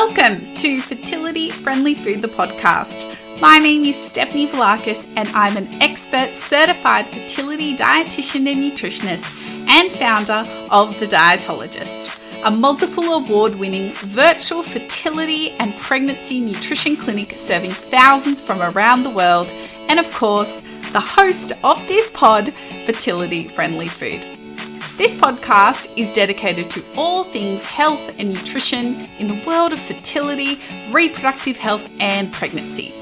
Welcome to Fertility Friendly Food, the podcast. My name is Stephanie Vlakis and I'm an expert certified fertility dietitian and nutritionist and founder of The Dietologist, a multiple award-winning virtual fertility and pregnancy nutrition clinic serving thousands from around the world, and of course, the host of this pod, Fertility Friendly Food. This podcast is dedicated to all things health and nutrition in the world of fertility, reproductive health, and pregnancy.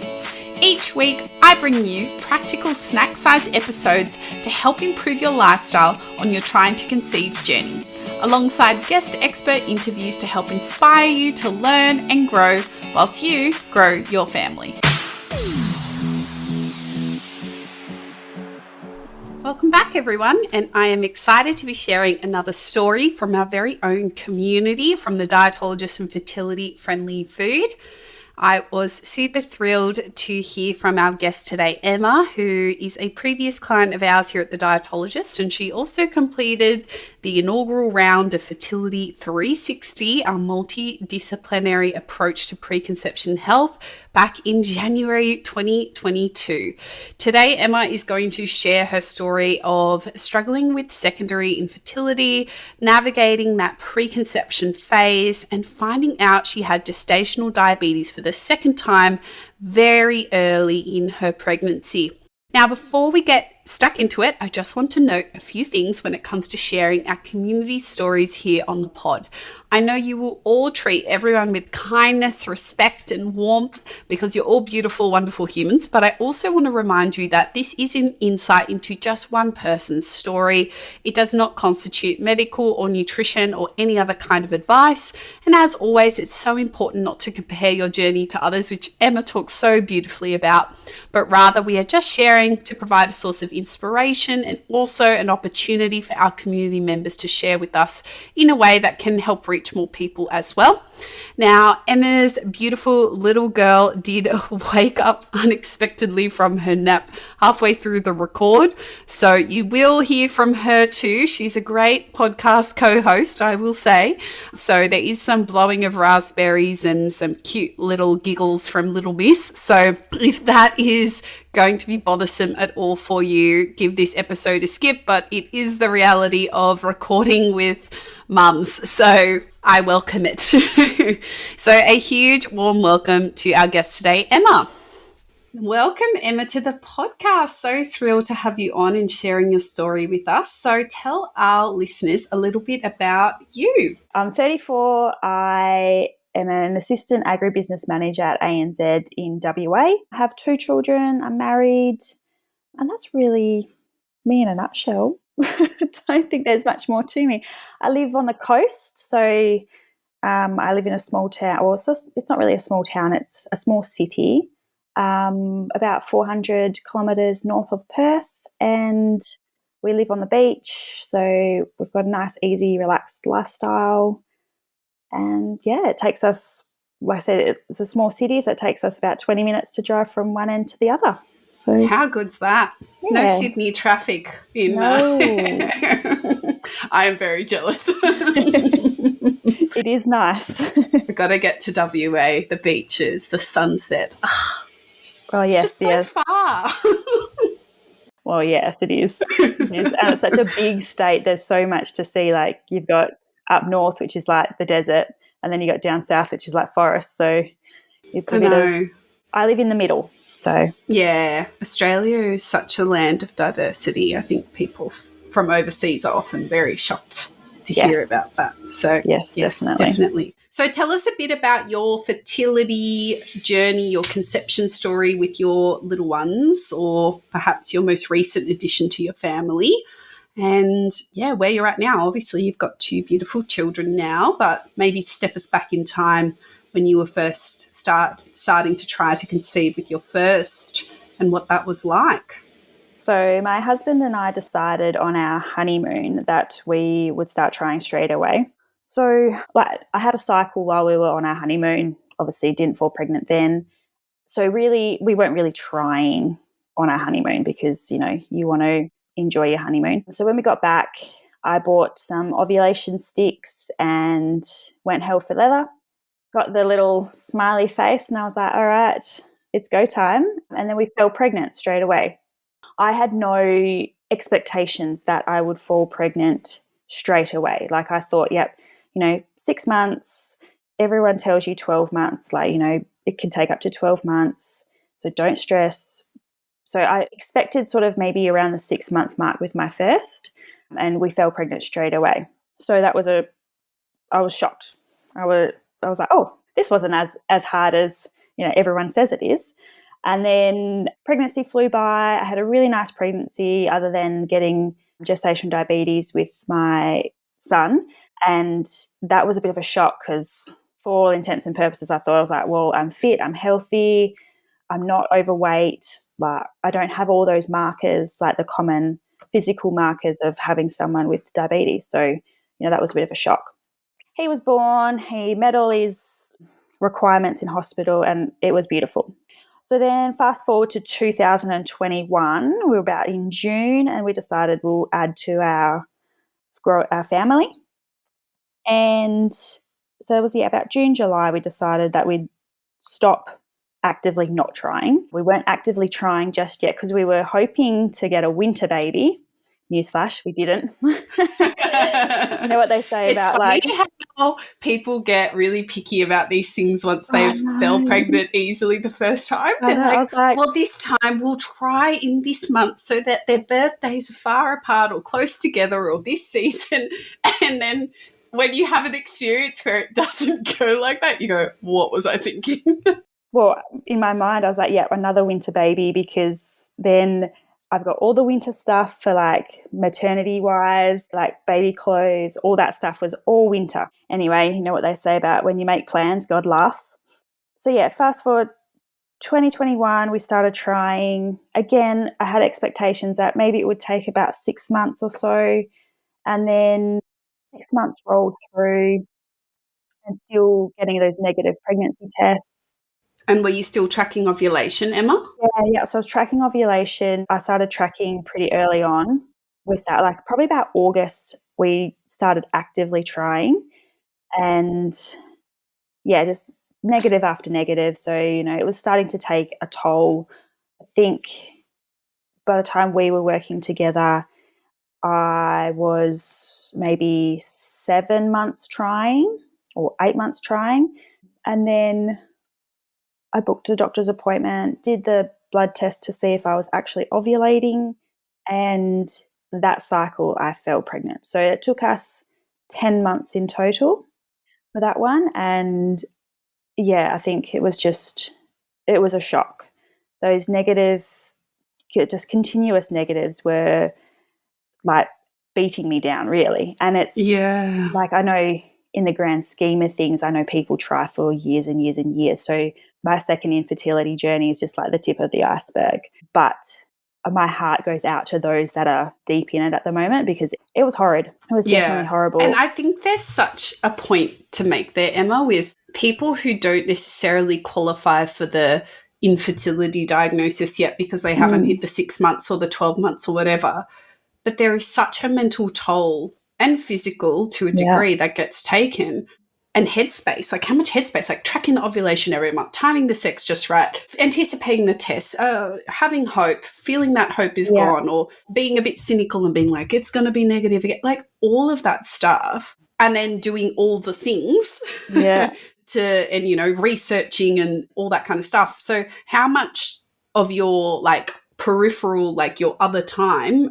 Each week, I bring you practical snack-sized episodes to help improve your lifestyle on your trying to conceive journey, alongside guest expert interviews to help inspire you to learn and grow whilst you grow your family. Welcome back, everyone, and I am excited to be sharing another story from our very own community from the Dietologist and Fertility Friendly Food. I was super thrilled to hear from our guest today, Emma, who is a previous client of ours here at the Dietologist, and she also completed the inaugural round of Fertility 360, our multidisciplinary approach to preconception health, back in January 2022. Today, Emma is going to share her story of struggling with secondary infertility, navigating that preconception phase, and finding out she had gestational diabetes for the second time very early in her pregnancy. Now, before we get stuck into it, I just want to note a few things when it comes to sharing our community stories here on the pod. I know you will all treat everyone with kindness, respect, and warmth because you're all beautiful, wonderful humans. But I also want to remind you that this is an insight into just one person's story. It does not constitute medical or nutrition or any other kind of advice. And as always, it's so important not to compare your journey to others, which Emma talks so beautifully about, but rather we are just sharing to provide a source of inspiration and also an opportunity for our community members to share with us in a way that can help reach more people as well. Now, Emma's beautiful little girl did wake up unexpectedly from her nap halfway through the record, so you will hear from her too. She's a great podcast co-host, I will say. So there is some blowing of raspberries and some cute little giggles from little miss. So if that is going to be bothersome at all for you, give this episode a skip, but it is the reality of recording with mums, so I welcome it. So a huge warm welcome to our guest today, Emma. Welcome, Emma, to the podcast. So thrilled to have you on and sharing your story with us. So tell our listeners a little bit about you. I'm 34. I am an assistant agribusiness manager at ANZ in WA. I have 2 children. I'm married, and that's really me in a nutshell. I don't think there's much more to me. I live on the coast, so I live in a small town. Well, it's not really a small town, it's a small city, about 400 kilometres north of Perth, and we live on the beach, so we've got a nice, easy, relaxed lifestyle. And yeah, it takes us, like I said, it's a small city, so it takes us about 20 minutes to drive from one end to the other. So how good's that? Yeah. No Sydney traffic in no. I am very jealous. It is nice. We've got to get to WA, the beaches, the sunset. Oh, yes, it's just so far. Well, yes, it is. It is. And it's such a big state. There's so much to see. Like, you've got up north, which is like the desert, and then you got down south, which is like forest. So it's a bit of, I live in the middle. So yeah, Australia is such a land of diversity. I think people from overseas are often very shocked to hear about that. So yes, definitely. So tell us a bit about your fertility journey, your conception story with your little ones, or perhaps your most recent addition to your family. And yeah, where you're at now. Obviously, you've got 2 beautiful children now, but maybe step us back in time when you were first starting to try to conceive with your first and what that was like. So my husband and I decided on our honeymoon that we would start trying straight away. So I had a cycle while we were on our honeymoon, obviously didn't fall pregnant then. So really, we weren't really trying on our honeymoon because, you know, you want to enjoy your honeymoon. So when we got back, I bought some ovulation sticks and went hell for leather got the little smiley face, and I was like, all right, it's go time. And then we fell pregnant straight away. I had no expectations that I would fall pregnant straight away. Like I thought, yep, 6 months, everyone tells you 12 months, like, it can take up to 12 months. So don't stress. So I expected sort of maybe around the 6-month mark with my first, and we fell pregnant straight away. So I was shocked. I was like, oh, this wasn't as hard as everyone says it is. And then pregnancy flew by. I had a really nice pregnancy, other than getting gestational diabetes with my son, and that was a bit of a shock because, for all intents and purposes, I thought, I was like, well, I'm fit, I'm healthy, I'm not overweight, like I don't have all those markers, like the common physical markers of having someone with diabetes. So that was a bit of a shock. He was born, he met all his requirements in hospital, and it was beautiful. So then fast forward to 2021, we were about in June, and we decided we'll add to our family. And so it was, about June, July, we decided that we'd stop actively not trying. We weren't actively trying just yet because we were hoping to get a winter baby. Newsflash, we didn't. You know what they say it's about funny like how people get really picky about these things once they've fell pregnant easily the first time. They're I was like, well, this time we'll try in this month so that their birthdays are far apart or close together, or this season. And then when you have an experience where it doesn't go like that, you go, what was I thinking? well, in my mind, I was like, yeah, another winter baby, because then I've got all the winter stuff for like maternity wise, like baby clothes, all that stuff was all winter. Anyway, you know what they say about when you make plans, God laughs. So yeah, fast forward 2021, we started trying. Again, I had expectations that maybe it would take about 6 months or so. And then 6 months rolled through, and still getting those negative pregnancy tests. And were you still tracking ovulation, Emma? Yeah. So I was tracking ovulation. I started tracking pretty early on with that. Like probably about August, we started actively trying, and yeah, just negative after negative. So, it was starting to take a toll. I think by the time we were working together, I was maybe 7 months trying, or 8 months trying. And then I booked a doctor's appointment, did the blood test to see if I was actually ovulating, and that cycle I fell pregnant. So it took us 10 months in total for that one. And yeah, I think it was a shock. Those just continuous negatives were like beating me down, really. And it's like, I know in the grand scheme of things, I know people try for years and years and years. So my second infertility journey is just like the tip of the iceberg. But my heart goes out to those that are deep in it at the moment, because it was horrid. It was definitely horrible. And I think there's such a point to make there, Emma, with people who don't necessarily qualify for the infertility diagnosis yet because they haven't hit the 6 months or the 12 months or whatever. But there is such a mental toll and physical, to a degree, that gets taken. And headspace, like how much headspace, like tracking the ovulation every month, timing the sex just right, anticipating the test, having hope, feeling that hope is gone, or being a bit cynical and being like, it's going to be negative again, like all of that stuff. And then doing all the things and researching and all that kind of stuff. So how much of your like peripheral, like your other time,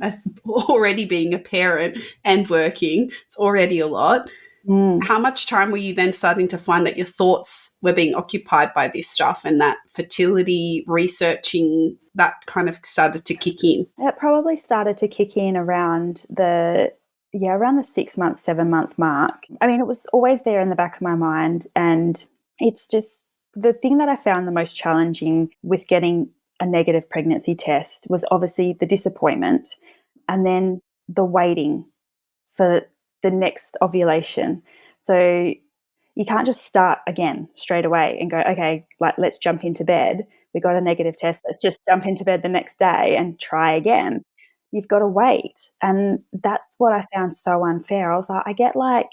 already being a parent and working, it's already a lot. How much time were you then starting to find that your thoughts were being occupied by this stuff, and that fertility researching, that kind of started to kick in? It probably started to kick in around the 6 month, 7 month mark. I mean, it was always there in the back of my mind. And it's just the thing that I found the most challenging with getting a negative pregnancy test was obviously the disappointment, and then the waiting for the next ovulation. So you can't just start again straight away and go, okay, like let's jump into bed. We got a negative test. Let's just jump into bed the next day and try again. You've got to wait. And that's what I found so unfair. I was like, I get like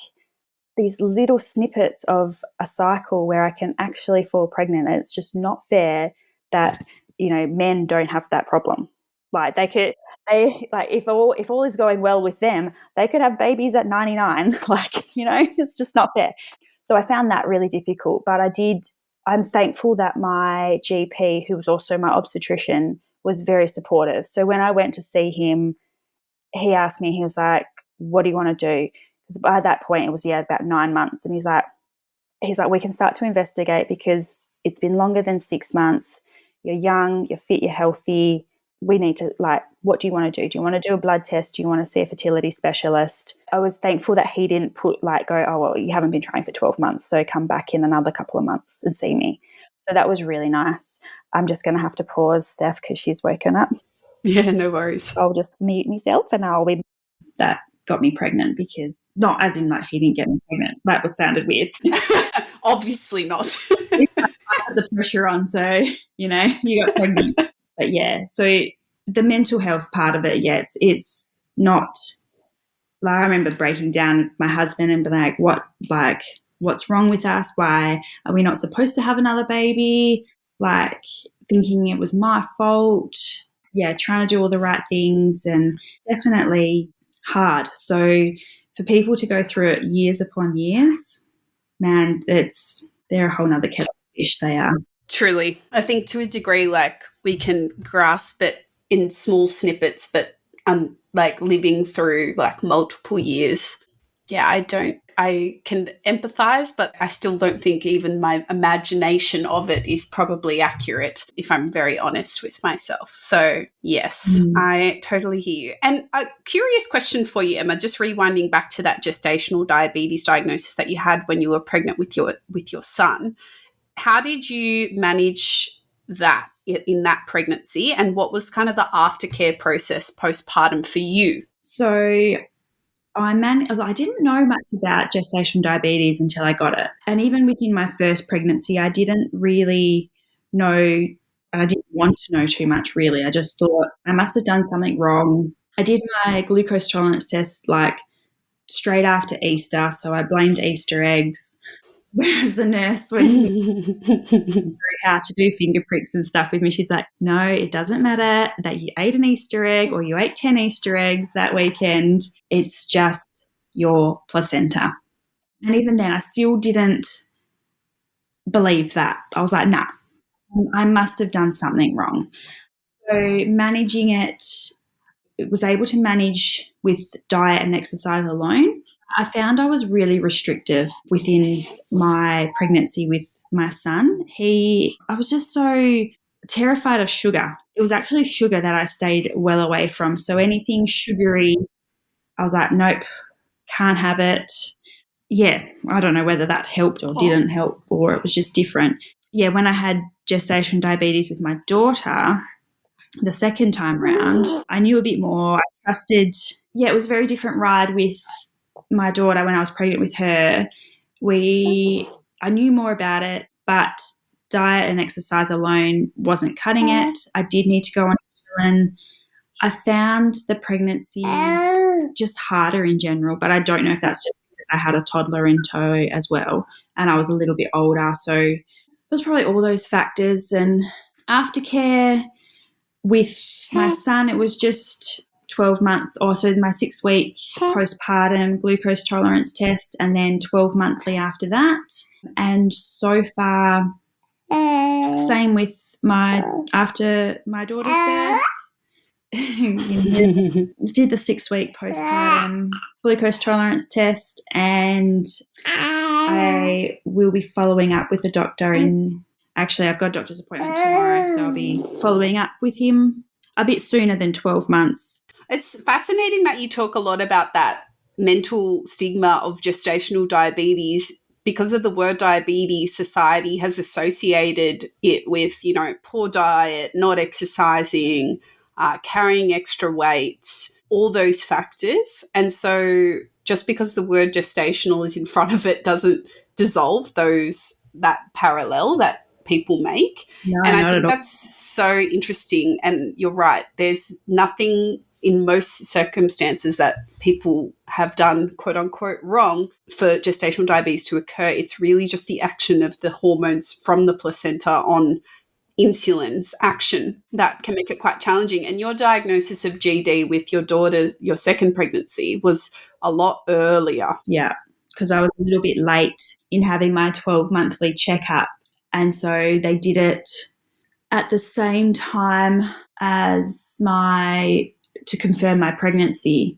these little snippets of a cycle where I can actually fall pregnant, and it's just not fair that, you know, men don't have that problem. Like if all is going well with them, they could have babies at 99. Like, you know, it's just not fair. So I found that really difficult, but I'm thankful that my GP, who was also my obstetrician, was very supportive. So when I went to see him, he asked me, he was like, what do you want to do? Because by that point it was, about 9 months. And he's like, we can start to investigate because it's been longer than 6 months. You're young, you're fit, you're healthy. We need to, what do you want to do? Do you want to do a blood test? Do you want to see a fertility specialist? I was thankful that he didn't go, oh, well, you haven't been trying for 12 months, so come back in another couple of months and see me. So that was really nice. I'm just going to have to pause, Steph, because she's woken up. Yeah, no worries. I'll just mute myself and I'll be... That got me pregnant, because not as in he didn't get me pregnant. That sounded weird. Obviously not. I put the pressure on, so, you know, you got pregnant. But yeah, so the mental health part of it, it's not, I remember breaking down with my husband and being like, what's wrong with us? Why are we not supposed to have another baby? Thinking it was my fault. Yeah, trying to do all the right things, and definitely hard. So for people to go through it years upon years, man, they're a whole nother kettle of fish, they are. Truly. I think to a degree, we can grasp it in small snippets, but living through multiple years. Yeah, I can empathize, but I still don't think even my imagination of it is probably accurate, if I'm very honest with myself. So yes, I totally hear you. And a curious question for you, Emma, just rewinding back to that gestational diabetes diagnosis that you had when you were pregnant with your son. How did you manage that in that pregnancy, and what was kind of the aftercare process postpartum for you? So I didn't know much about gestational diabetes until I got it. And even within my first pregnancy, I didn't really know, I didn't want to know too much, really. I just thought I must have done something wrong. I did my glucose tolerance test straight after Easter, so I blamed Easter eggs. Whereas the nurse, when how to do finger pricks and stuff with me, she's like, no, it doesn't matter that you ate an Easter egg or you ate 10 Easter eggs that weekend. It's just your placenta. And even then, I still didn't believe that. I was like, nah, I must have done something wrong. So managing it was able to manage with diet and exercise alone. I found I was really restrictive within my pregnancy with my son. I was just so terrified of sugar. It was actually sugar that I stayed well away from. So anything sugary, I was like, nope, can't have it. Yeah, I don't know whether that helped or didn't help, or it was just different. Yeah, when I had gestational diabetes with my daughter, the second time round, I knew a bit more. I trusted. Yeah, it was a very different ride with my daughter when I was pregnant with her. I knew more about it, but diet and exercise alone wasn't cutting it. I did need to go on insulin. I found the pregnancy just harder in general, but I don't know if that's just because I had a toddler in tow as well, and I was a little bit older. So it was probably all those factors. And aftercare with my son, it was just 12 months, so my 6-week postpartum glucose tolerance test, and then 12 monthly after that. And so far, same with after my daughter's birth. Did the 6-week postpartum glucose tolerance test, and I will be following up with the doctor actually, I've got a doctor's appointment tomorrow, so I'll be following up with him a bit sooner than 12 months. It's fascinating that you talk a lot about that mental stigma of gestational diabetes. Because of the word diabetes, society has associated it with, poor diet, not exercising, carrying extra weight, all those factors. And so just because the word gestational is in front of it doesn't dissolve that parallel that people make. No, and I think that's so interesting. And you're right. There's nothing in most circumstances that people have done quote unquote wrong for gestational diabetes to occur, it's really just the action of the hormones from the placenta on insulin's action that can make it quite challenging. And your diagnosis of GD with your daughter, your second pregnancy, was a lot earlier. Yeah, because I was a little bit late in having my 12-monthly checkup. And so they did it at the same time as to confirm my pregnancy.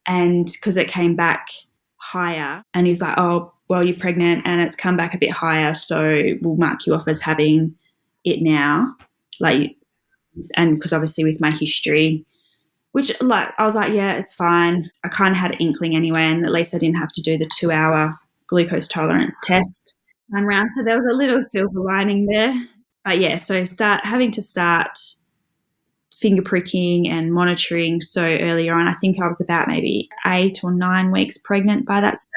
And because it came back higher, and he's like, oh, well, you're pregnant and it's come back a bit higher, so we'll mark you off as having it now. And because obviously with my history, which I was like, yeah, it's fine. I kind of had an inkling anyway, and at least I didn't have to do the 2-hour glucose tolerance test time round. So there was a little silver lining there. But yeah, so having to start finger pricking and monitoring so early on. I think I was about maybe 8 or 9 weeks pregnant by that stage.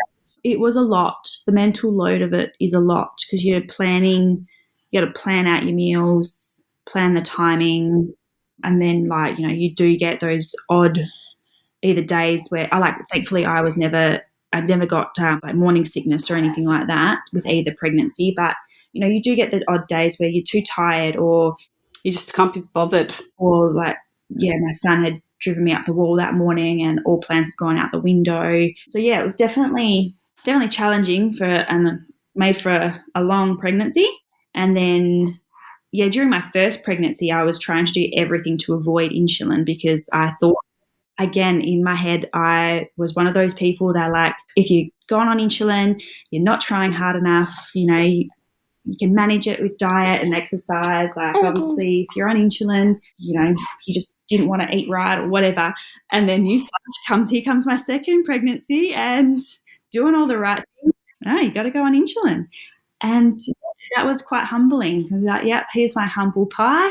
It was a lot. The mental load of it is a lot because you got to plan out your meals, plan the timings, and then you do get those odd either days where thankfully I'd never got morning sickness or anything like that with either pregnancy, but you do get the odd days where you're too tired or you just can't be bothered. Or my son had driven me up the wall that morning and all plans had gone out the window. So yeah, it was definitely challenging and made for a long pregnancy. And then during my first pregnancy, I was trying to do everything to avoid insulin because I thought, again, in my head, I was one of those people that if you're going on insulin, you're not trying hard enough, you can manage it with diet and exercise. Obviously, if you're on insulin, you just didn't want to eat right or whatever. And then here comes my second pregnancy and doing all the right things. No, you got to go on insulin. And that was quite humbling. I was like, yep, here's my humble pie.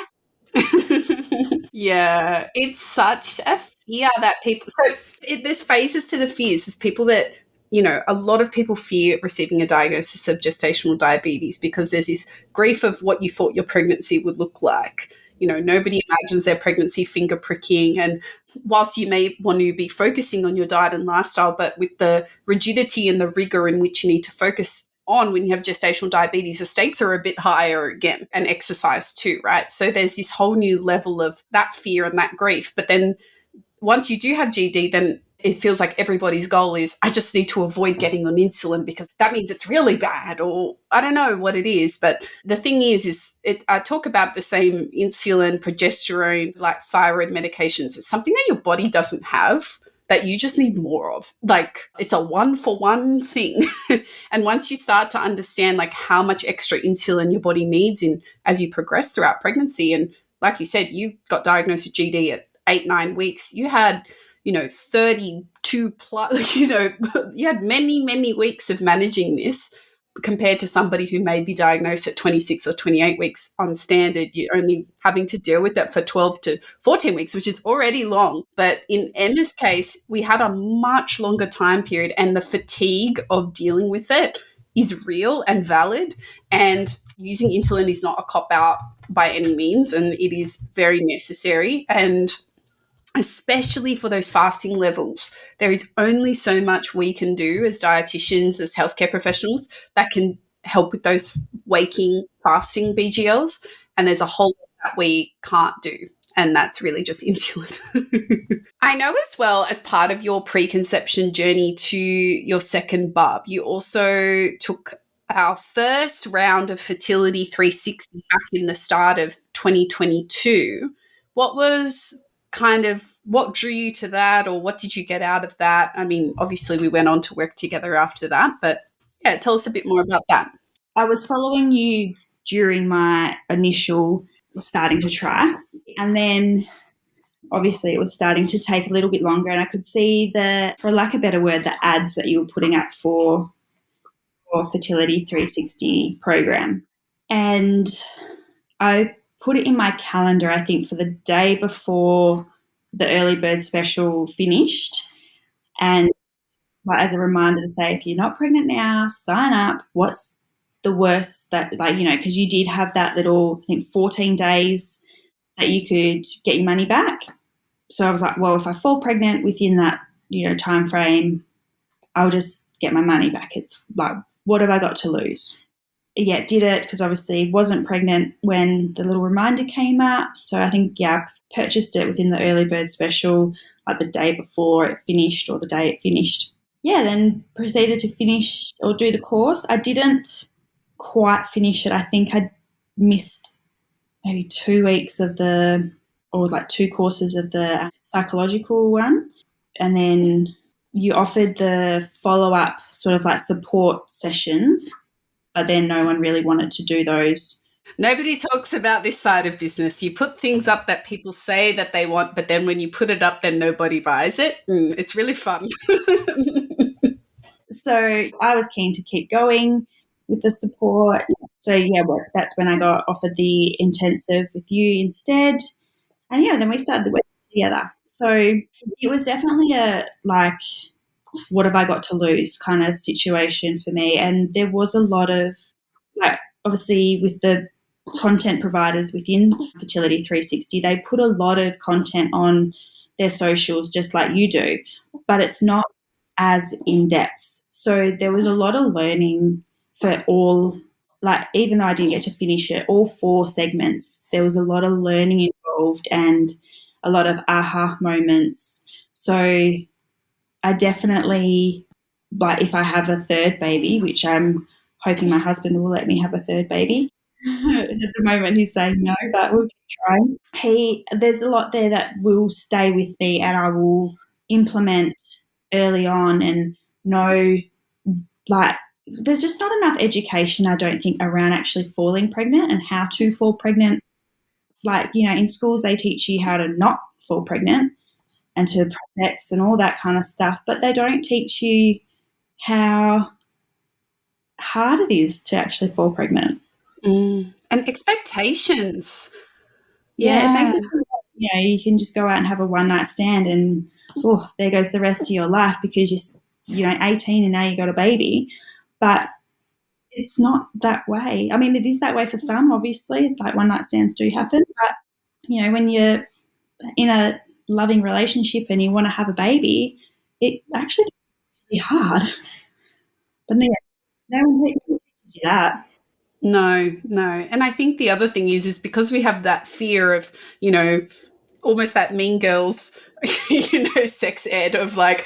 Yeah, it's such a fear that people. So there's phases to the fears. There's people that, a lot of people fear receiving a diagnosis of gestational diabetes because there's this grief of what you thought your pregnancy would look like. Nobody imagines their pregnancy finger pricking. And whilst you may want to be focusing on your diet and lifestyle, but with the rigidity and the rigor in which you need to focus on when you have gestational diabetes, the stakes are a bit higher again, and exercise too, right? So there's this whole new level of that fear and that grief. But then once you do have GD, then it feels like everybody's goal is, I just need to avoid getting on insulin because that means it's really bad, or I don't know what it is. But the thing is I talk about the same insulin, progesterone, thyroid medications. It's something that your body doesn't have that you just need more of. It's a 1-for-1 thing. And once you start to understand how much extra insulin your body needs as you progress throughout pregnancy, and like you said, you got diagnosed with GD at 8-9 weeks, you had 32 plus, you had many, many weeks of managing this compared to somebody who may be diagnosed at 26 or 28 weeks on standard. You're only having to deal with that for 12 to 14 weeks, which is already long. But in Emma's case, we had a much longer time period, and the fatigue of dealing with it is real and valid. And using insulin is not a cop-out by any means, and it is very necessary. And especially for those fasting levels, there is only so much we can do as dietitians, as healthcare professionals, that can help with those waking fasting BGLs. And there's a whole lot that we can't do. And that's really just insulin. I know as well, as part of your preconception journey to your second bub, you also took our first round of Fertility 360 back in the start of 2022. What drew you to that, or what did you get out of that? I mean, obviously we went on to work together after that, but yeah, tell us a bit more about that. I was following you during my initial starting to try, and then obviously it was starting to take a little bit longer, and I could see for lack of a better word, the ads that you were putting up for Fertility 360 program. And I put it in my calendar, I think, for the day before the early bird special finished, and as a reminder to say, if you're not pregnant now, sign up. What's the worst that, because you did have that little, I think, 14 days that you could get your money back. So I was like, well, if I fall pregnant within that, time frame, I'll just get my money back. It's like, what have I got to lose? Yeah, did it because obviously wasn't pregnant when the little reminder came up. So I think, I purchased it within the early bird special, like the day before it finished or the day it finished. Yeah, then proceeded to finish or do the course. I didn't quite finish it. I think I missed maybe 2 weeks or like 2 courses of the psychological one. And then you offered the follow-up sort of like support sessions, but then no one really wanted to do those. Nobody talks about this side of business. You put things up that people say that they want, but then when you put it up, then nobody buys it. It's really fun. So I was keen to keep going with the support. So that's when I got offered the intensive with you instead. And then we started the week together. So it was definitely a like, what have I got to lose kind of situation for me. And there was a lot of like, obviously with the content providers within Fertility 360, they put a lot of content on their socials just like you do, but it's not as in depth. So there was a lot of learning for all, like even though I didn't get to finish it, all 4 segments, there was a lot of learning involved and a lot of aha moments. So I definitely, like if I have a third baby, which I'm hoping my husband will let me have a third baby. At the moment he's saying no, but we'll keep trying. There's a lot there that will stay with me and I will implement early on and know, like, there's just not enough education, I don't think, around actually falling pregnant and how to fall pregnant. Like, in schools they teach you how to not fall pregnant and to protect and all that kind of stuff, but they don't teach you how hard it is to actually fall pregnant. And expectations. Yeah, it makes it sound like, you can just go out and have a one-night stand and, there goes the rest of your life because you're 18 and now you got a baby. But it's not that way. I mean, it is that way for some, obviously, like one-night stands do happen. But, when you're in a loving relationship and you want to have a baby, it actually can be hard. But no one teaches you that. No. And I think the other thing is because we have that fear of, almost that Mean Girls, sex ed of like,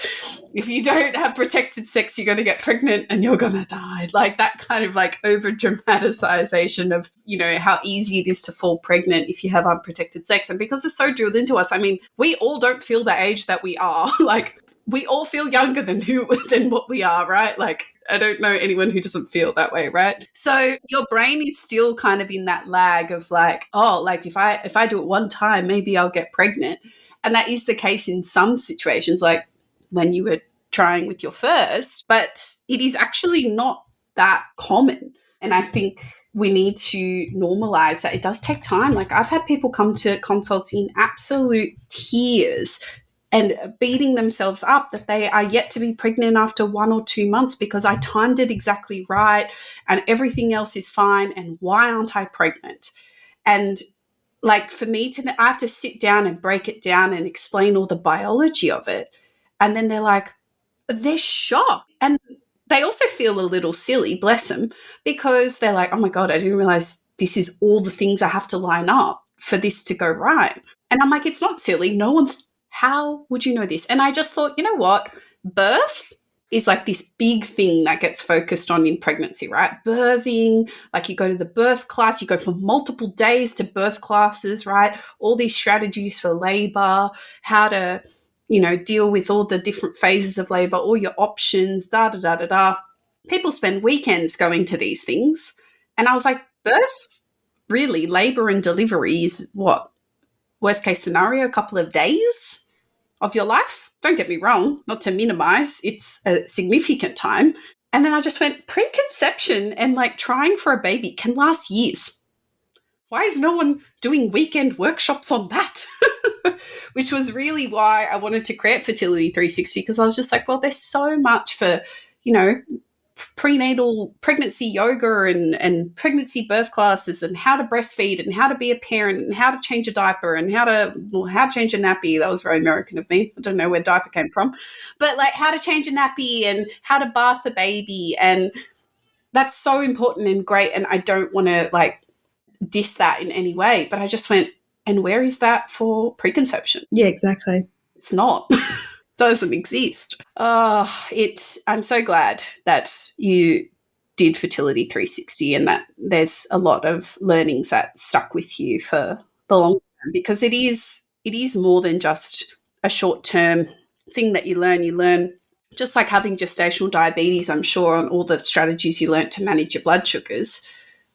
if you don't have protected sex, you're going to get pregnant and you're going to die. Like that kind of like over dramatization of, how easy it is to fall pregnant if you have unprotected sex. And because it's so drilled into us, I mean, we all don't feel the age that we are. Like we all feel younger than what we are, right? Like I don't know anyone who doesn't feel that way, right? So your brain is still kind of in that lag of like, oh, like if I do it one time, maybe I'll get pregnant. And that is the case in some situations, like when you were trying with your first, but it is actually not that common. And I think we need to normalize that it does take time. Like I've had people come to consults in absolute tears and beating themselves up that they are yet to be pregnant after 1 or 2 months because I timed it exactly right and everything else is fine. And why aren't I pregnant? And like for me I have to sit down and break it down and explain all the biology of it. And then they're shocked. And they also feel a little silly, bless them, because they're like, oh my God, I didn't realize this is all the things I have to line up for this to go right. And I'm like, it's not silly. How would you know this? And I just thought, you know what? Birth is like this big thing that gets focused on in pregnancy, right? Birthing, like you go to the birth class, you go for multiple days to birth classes, right? All these strategies for labor, how to, deal with all the different phases of labor, all your options, da, da, da, da, da. People spend weekends going to these things. And I was like, birth, really, labor and delivery is what? Worst case scenario, a couple of days of your life. Don't get me wrong, not to minimize, it's a significant time. And then I just went, preconception and like trying for a baby can last years. Why is no one doing weekend workshops on that? Which was really why I wanted to create Fertility 360, because I was just like, well, there's so much for, prenatal pregnancy yoga and pregnancy birth classes and how to breastfeed and how to be a parent and how to change a diaper and how to change a nappy. That was very American of me. I don't know where diaper came from, but like how to change a nappy and how to bath a baby. And that's so important and great. And I don't want to like diss that in any way, but I just went, and where is that for preconception? Yeah, exactly. It's not. Doesn't exist. I'm so glad that you did Fertility 360 and that there's a lot of learnings that stuck with you for the long term, because it is more than just a short-term thing that you learn. You learn, just like having gestational diabetes, I'm sure, on all the strategies you learned to manage your blood sugars.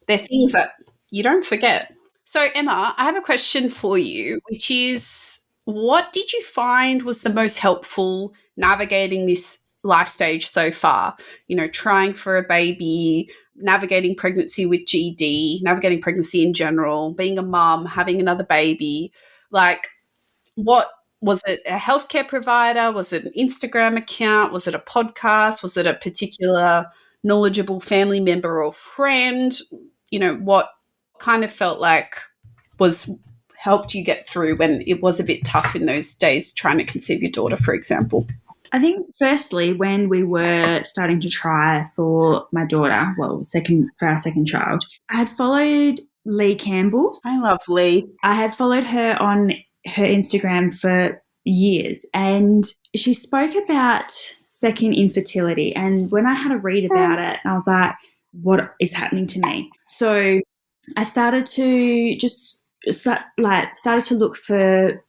They're things that you don't forget. So, Emma, I have a question for you, which is, what did you find was the most helpful navigating this life stage so far? You know, trying for a baby, navigating pregnancy with GD, navigating pregnancy in general, being a mum, having another baby. Like, what was it? A healthcare provider? Was it an Instagram account? Was it a podcast? Was it a particular knowledgeable family member or friend? You know, what kind of felt like was helped you get through when it was a bit tough in those days trying to conceive your daughter, for example? I think firstly, when we were starting to try for my daughter, for our second child, I had followed Lee Campbell. I love Lee. I had followed her on her Instagram for years, and she spoke about second infertility. And when I had a read about it, I was like, what is happening to me? So I started to started to look for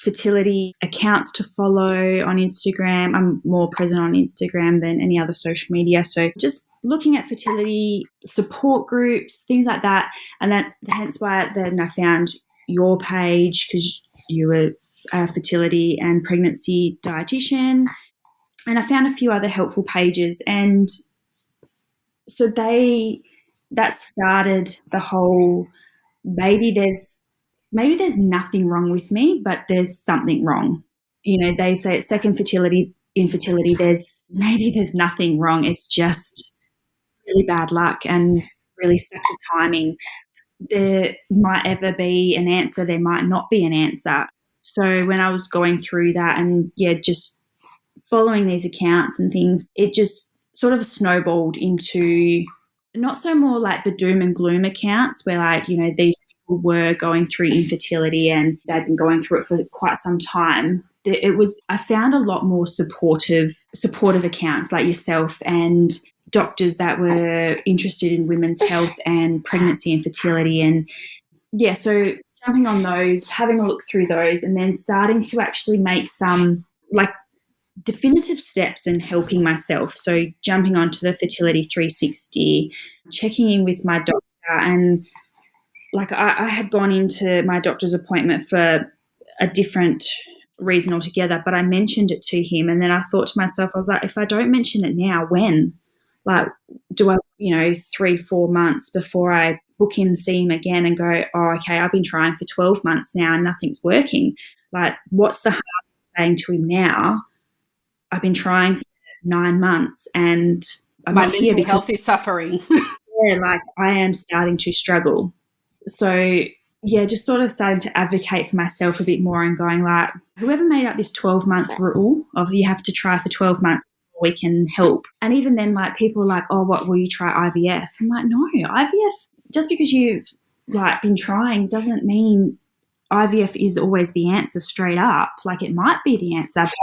fertility accounts to follow on Instagram. I'm more present on Instagram than any other social media. So just looking at fertility support groups, things like that. And hence why then I found your page, because you were a fertility and pregnancy dietitian. And I found a few other helpful pages. And so that started the whole, maybe there's nothing wrong with me, but there's something wrong. You know, they say it's second infertility, there's nothing wrong. It's just really bad luck and really sucky timing. There might ever be an answer, there might not be an answer. So when I was going through that and just following these accounts and things, it just sort of snowballed into not so more like the doom and gloom accounts where, like, you know, these people were going through infertility and they'd been going through it for quite some time. I found a lot more supportive accounts like yourself and doctors that were interested in women's health and pregnancy and fertility. And so jumping on those, having a look through those, and then starting to actually make some like definitive steps in helping myself. So jumping onto the Fertility 360, checking in with my doctor, and like I had gone into my doctor's appointment for a different reason altogether, but I mentioned it to him, and then I thought to myself, I was like, if I don't mention it now, when? Like, do I, 3-4 months before I book in and see him again and go, oh, okay, I've been trying for 12 months now and nothing's working. Like, what's the harm in saying to him now, I've been trying for 9 months and I'm my not here mental because health is suffering. like I am starting to struggle. So just sort of starting to advocate for myself a bit more and going like, whoever made up this 12-month rule of you have to try for 12 months before we can help. And even then, like, people are like, oh, what, will you try IVF? I'm like, no, IVF, just because you've like been trying doesn't mean IVF is always the answer straight up. Like, it might be the answer, but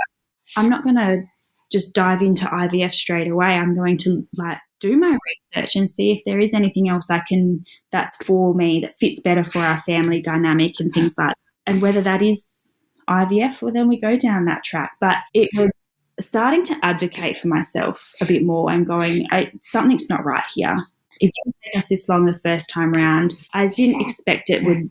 I'm not going to just dive into IVF straight away. I'm going to like do my research and see if there is anything else that's for me that fits better for our family dynamic and things like that. And whether that is IVF, well, then we go down that track. But it was starting to advocate for myself a bit more and going, something's not right here. It didn't take us this long the first time round. I didn't expect it would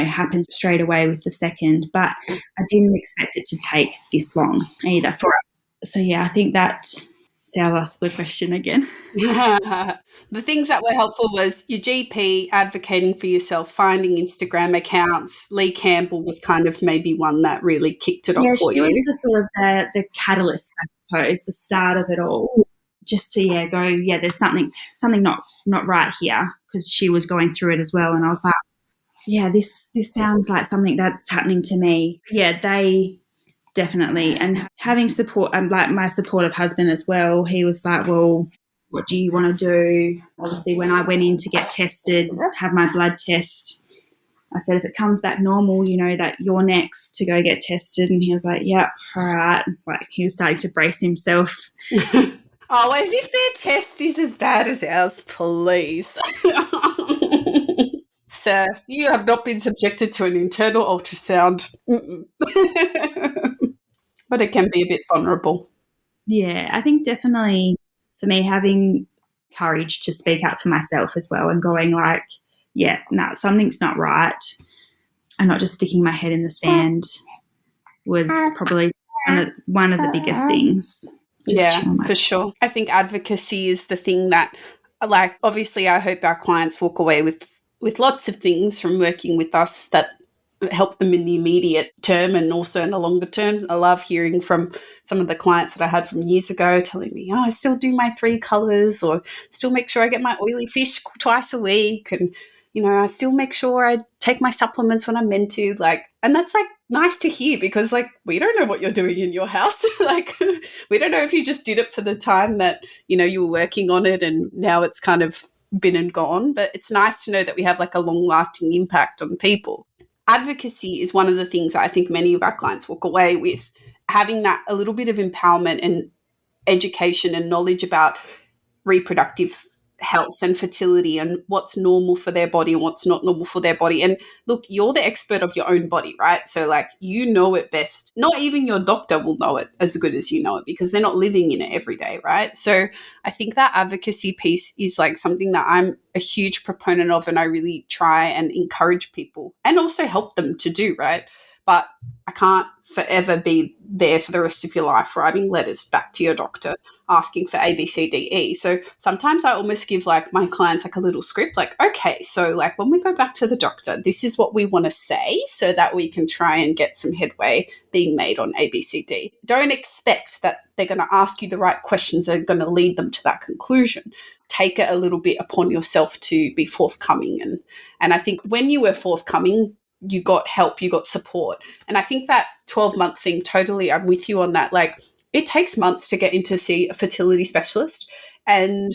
happen straight away with the second, but I didn't expect it to take this long either for us. So I think that's how I'll ask the question again. The things that were helpful was your GP advocating for yourself, finding Instagram accounts. Lee Campbell was kind of maybe one that really kicked it off for you. Yeah, she was the sort of the catalyst, I suppose, the start of it all. just to go, there's something not right here, because she was going through it as well, and I was like, this sounds like something that's happening to me. Yeah, they definitely, and having support, and like my supportive husband as well, he was like, well, what do you want to do? Obviously, when I went in to get tested, have my blood test, I said, if it comes back normal, you know that you're next to go get tested. And he was like, yep, all right. Like, he was starting to brace himself. Oh, as if their test is as bad as ours, please. Sir, you have not been subjected to an internal ultrasound. But it can be a bit vulnerable. Yeah, I think definitely for me, having courage to speak up for myself as well, and going like, something's not right, and not just sticking my head in the sand, was probably one of the biggest things. Yeah, for sure. I think advocacy is the thing that, like, obviously I hope our clients walk away with lots of things from working with us that help them in the immediate term and also in the longer term. I love hearing from some of the clients that I had from years ago telling me, I still do my 3 colours, or still make sure I get my oily fish twice a week, and, I still make sure I take my supplements when I'm meant to. Like, and that's like nice to hear, because like, we don't know what you're doing in your house. Like, we don't know if you just did it for the time that, you were working on it and now it's kind of been and gone. But it's nice to know that we have like a long lasting impact on people. Advocacy is one of the things I think many of our clients walk away with, having that a little bit of empowerment and education and knowledge about reproductive health and fertility and what's normal for their body and what's not normal for their body. And look, you're the expert of your own body, right? So like, you know it best. Not even your doctor will know it as good as you know it, because they're not living in it every day, right? So I think that advocacy piece is like something that I'm a huge proponent of, and I really try and encourage people and also help them to do, right? But I can't forever be there for the rest of your life writing letters back to your doctor asking for A, B, C, D, E. So sometimes I almost give like my clients like a little script, like, okay, so like when we go back to the doctor, this is what we want to say so that we can try and get some headway being made on A, B, C, D. Don't expect that they're going to ask you the right questions that are going to lead them to that conclusion. Take it a little bit upon yourself to be forthcoming. And I think when you were forthcoming, you got help, you got support. And I think that 12-month thing, totally, I'm with you on that. Like, it takes months to get in to see a fertility specialist, and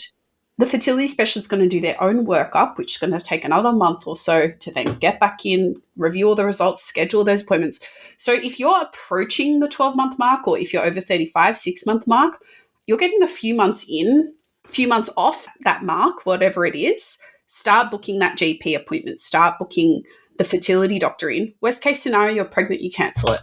the fertility specialist is going to do their own workup, which is going to take another month or so to then get back in, review all the results, schedule those appointments. So if you're approaching the 12-month mark, or if you're over 35, 6-month mark, you're getting a few months in, a few months off that mark, whatever it is. Start booking that GP appointment, start booking the fertility doctor in. Worst case scenario, you're pregnant, you cancel it.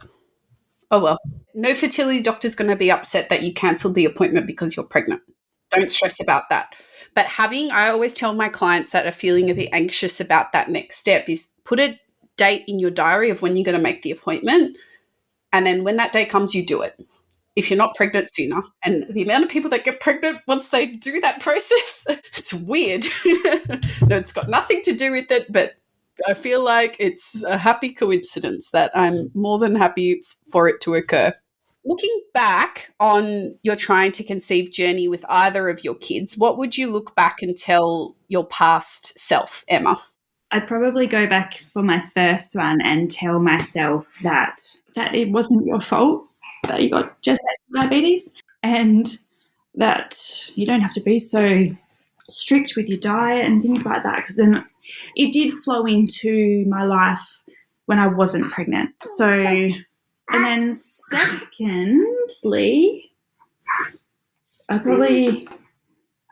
Oh, well, no fertility doctor's going to be upset that you cancelled the appointment because you're pregnant. Don't stress about that. But I always tell my clients that are feeling a bit anxious about that next step is put a date in your diary of when you're going to make the appointment. And then when that day comes, you do it. If you're not pregnant sooner. And the amount of people that get pregnant once they do that process, it's weird. No, it's got nothing to do with it, but I feel like it's a happy coincidence that I'm more than happy for it to occur. Looking back on your trying to conceive journey with either of your kids, what would you look back and tell your past self, Emma? I'd probably go back for my first one and tell myself that it wasn't your fault that you got gestational diabetes, and that you don't have to be so strict with your diet and things like that, because then it did flow into my life when I wasn't pregnant. So, and then secondly, I probably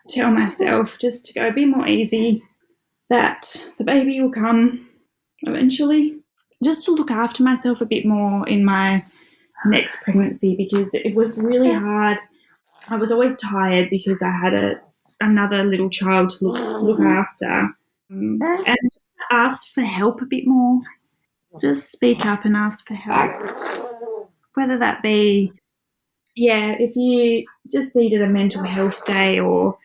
tell myself just to go a bit more easy, that the baby will come eventually. Just to look after myself a bit more in my next pregnancy, because it was really hard. I was always tired because I had another little child to look after. And just ask for help a bit more. Just speak up and ask for help. Whether that be, if you just needed a mental health day or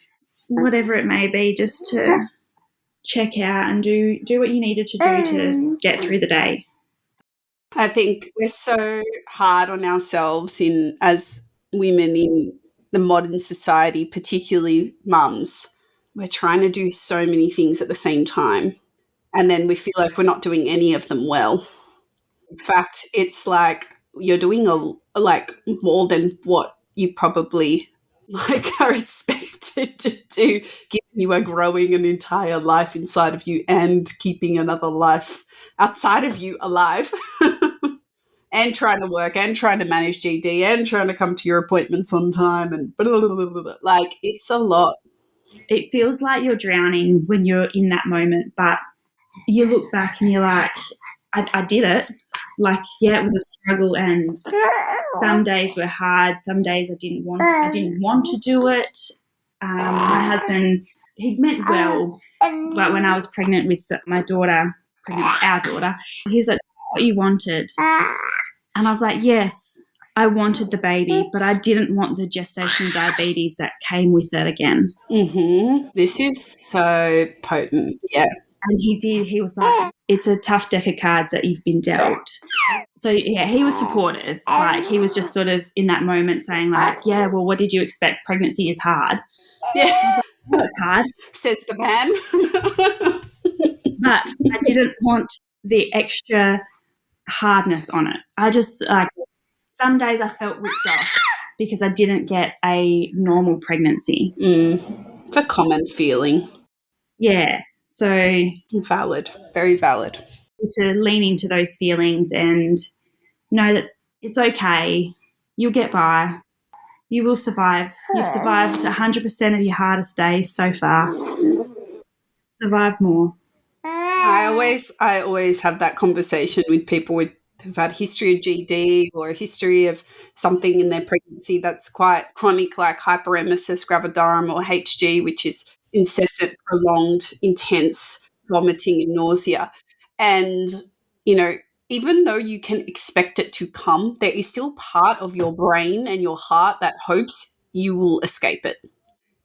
whatever it may be, just to check out and do what you needed to do to get through the day. I think we're so hard on ourselves as women in the modern society, particularly mums, we're trying to do so many things at the same time. And then we feel like we're not doing any of them well. In fact, it's like you're doing like more than what you probably like are expected to do, given you are growing an entire life inside of you and keeping another life outside of you alive. And trying to work and trying to manage GD and trying to come to your appointments on time and blah, blah, blah, blah, blah. Like it's a lot. It feels like you're drowning when you're in that moment, but you look back and you're like, I did it. Like, yeah, it was a struggle, and some days were hard. Some days I didn't want to do it. My husband, he meant well, but when I was pregnant with our daughter, he's like, "That's what you wanted," and I was like, "Yes, I wanted the baby, but I didn't want the gestational diabetes that came with it again." Mm-hmm. This is so potent. Yeah. And he was like, "It's a tough deck of cards that you've been dealt." So, yeah, he was supportive. Like, he was just sort of in that moment saying, like, "Yeah, well, what did you expect? Pregnancy is hard." Yeah. "Oh, it's hard." Says the man. But I didn't want the extra hardness on it. I just, like, some days I felt ripped off because I didn't get a normal pregnancy. It's a common feeling. Yeah. So Valid. Very valid. to lean into those feelings and know that it's okay. You'll get by. You will survive. You've survived 100% of your hardest days so far. Survive more. I always have that conversation with people who've had history of GD or a history of something in their pregnancy that's quite chronic, like hyperemesis gravidarum or HG, which is incessant, prolonged, intense vomiting and nausea. And, you know, even though you can expect it to come, there is still part of your brain and your heart that hopes you will escape it.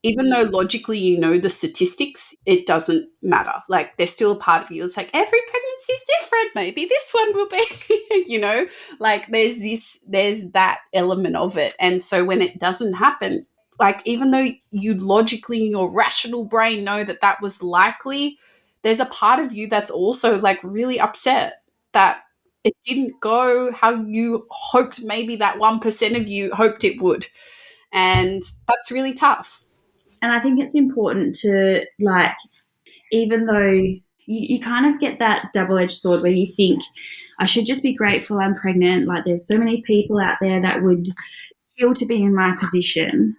Even though logically you know the statistics, it doesn't matter. Like, there's still a part of you that's like, every pregnancy is different. Maybe this one will be, like there's that element of it. And so when it doesn't happen, like, even though you logically in your rational brain know that that was likely, there's a part of you that's also like really upset that it didn't go how you hoped, maybe that 1% of you hoped it would. And that's really tough. And I think it's important to, like, even though you kind of get that double-edged sword where you think, I should just be grateful I'm pregnant. Like, there's so many people out there that would feel to be in my position.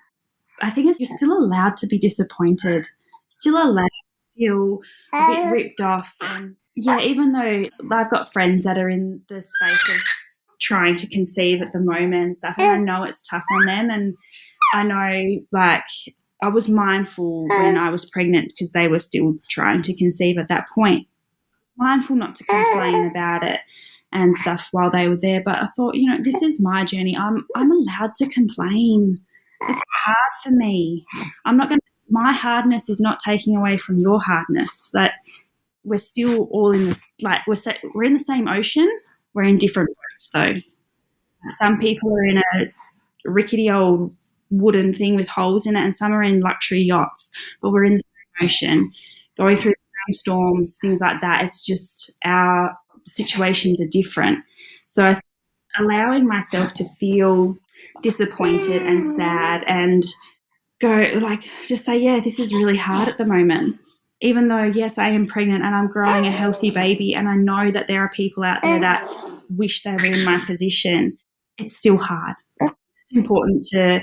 I think you're still allowed to be disappointed, still allowed to feel a bit ripped off. And yeah, even though I've got friends that are in the space of trying to conceive at the moment and stuff, and I know it's tough on them, and I know, like, I was mindful when I was pregnant because they were still trying to conceive at that point. I was mindful not to complain about it and stuff while they were there, but I thought, this is my journey. I'm allowed to complain. It's hard for me. My hardness is not taking away from your hardness. Like, we're still all in this, like, we're in the same ocean. We're in different boats, though. Some people are in a rickety old wooden thing with holes in it, and some are in luxury yachts, but we're in the same ocean, going through the same storms, things like that. It's just our situations are different. So allowing myself to feel disappointed and sad and go, like, just say, yeah, this is really hard at the moment. Even though, yes, I am pregnant and I'm growing a healthy baby, and I know that there are people out there that wish they were in my position, it's still hard. It's important to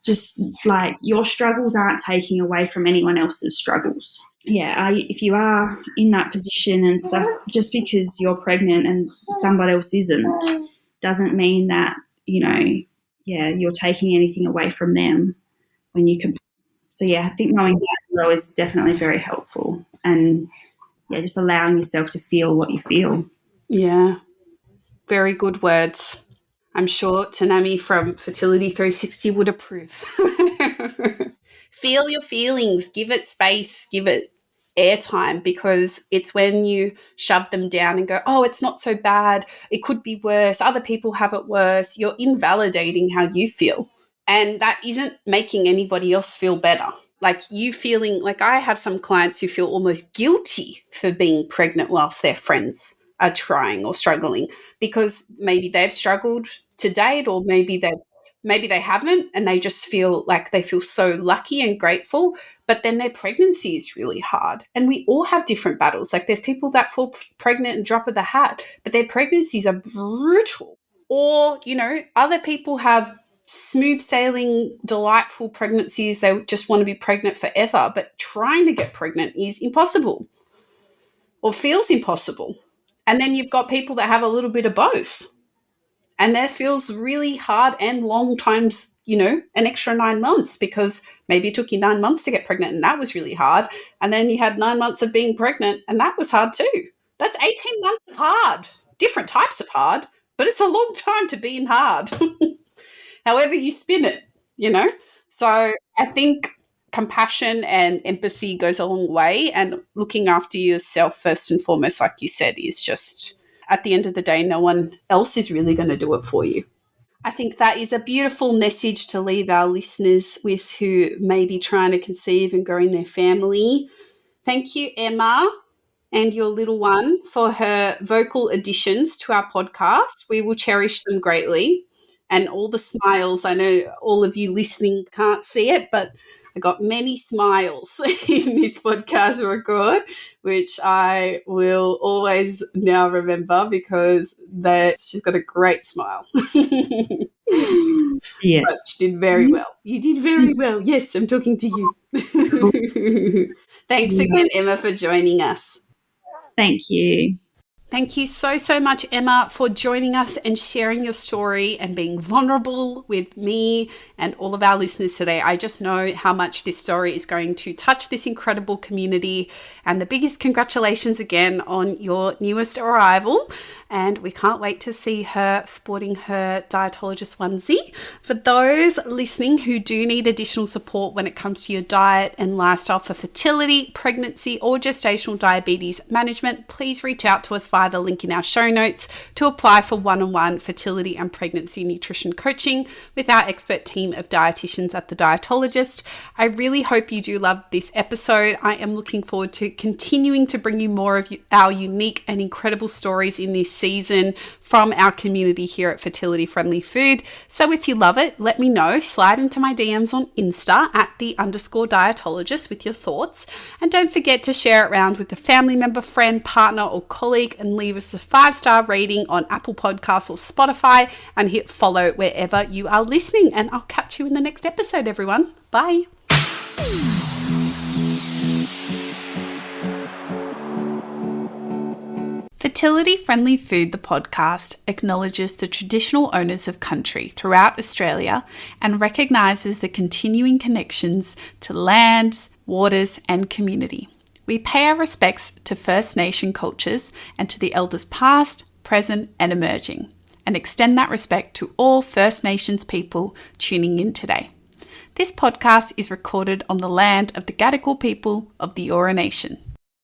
just, like, your struggles aren't taking away from anyone else's struggles. Yeah, if you are in that position and stuff, just because you're pregnant and somebody else isn't, doesn't mean that, you're taking anything away from them when you can. So, yeah, I think knowing that as well is definitely very helpful. And, yeah, just allowing yourself to feel what you feel. Yeah, very good words. I'm sure Tanami from Fertility 360 would approve. Feel your feelings, give it space, give it airtime, because it's when you shove them down and go, oh, it's not so bad, it could be worse, other people have it worse, you're invalidating how you feel. And that isn't making anybody else feel better. Like you feeling like I have some clients who feel almost guilty for being pregnant whilst their friends are trying or struggling because maybe they've struggled to date or maybe they haven't and they just feel like they feel so lucky and grateful, but then their pregnancy is really hard. And we all have different battles. Like there's people that fall pregnant and drop of the hat, but their pregnancies are brutal. Or, other people have smooth sailing, delightful pregnancies. They just want to be pregnant forever, but trying to get pregnant is impossible or feels impossible. And then you've got people that have a little bit of both. And that feels really hard and long times, an extra 9 months because maybe it took you 9 months to get pregnant and that was really hard. And then you had 9 months of being pregnant and that was hard too. That's 18 months of hard, different types of hard, but it's a long time to be in hard. However you spin it, So I think compassion and empathy goes a long way, and looking after yourself first and foremost, like you said, is just at the end of the day, no one else is really going to do it for you. I think that is a beautiful message to leave our listeners with who may be trying to conceive and grow in their family. Thank you, Emma, and your little one for her vocal additions to our podcast. We will cherish them greatly. And all the smiles. I know all of you listening can't see it, but I got many smiles in this podcast record, which I will always now remember because she's got a great smile. Yes. But she did very well. You did very well. Yes, I'm talking to you. Thanks again, Emma, for joining us. Thank you. Thank you so, so much, Emma, for joining us and sharing your story and being vulnerable with me and all of our listeners today. I just know how much this story is going to touch this incredible community. And the biggest congratulations again on your newest arrival. And we can't wait to see her sporting her dietologist onesie. For those listening who do need additional support when it comes to your diet and lifestyle for fertility, pregnancy, or gestational diabetes management, please reach out to us via the link in our show notes to apply for one-on-one fertility and pregnancy nutrition coaching with our expert team of dietitians at The Dietologist. I really hope you do love this episode. I am looking forward to continuing to bring you more of our unique and incredible stories in this season from our community here at Fertility Friendly Food. So if you love it, let me know. Slide into my DMs on Insta at @the_dietologist with your thoughts. And don't forget to share it around with a family member, friend, partner, or colleague, and leave us a 5-star rating on Apple Podcasts or Spotify, and hit follow wherever you are listening. And I'll catch you in the next episode, everyone. Bye. Fertility Friendly Food, the podcast, acknowledges the traditional owners of country throughout Australia and recognises the continuing connections to lands, waters and community. We pay our respects to First Nation cultures and to the elders past, present and emerging, and extend that respect to all First Nations people tuning in today. This podcast is recorded on the land of the Gadigal people of the Eora Nation.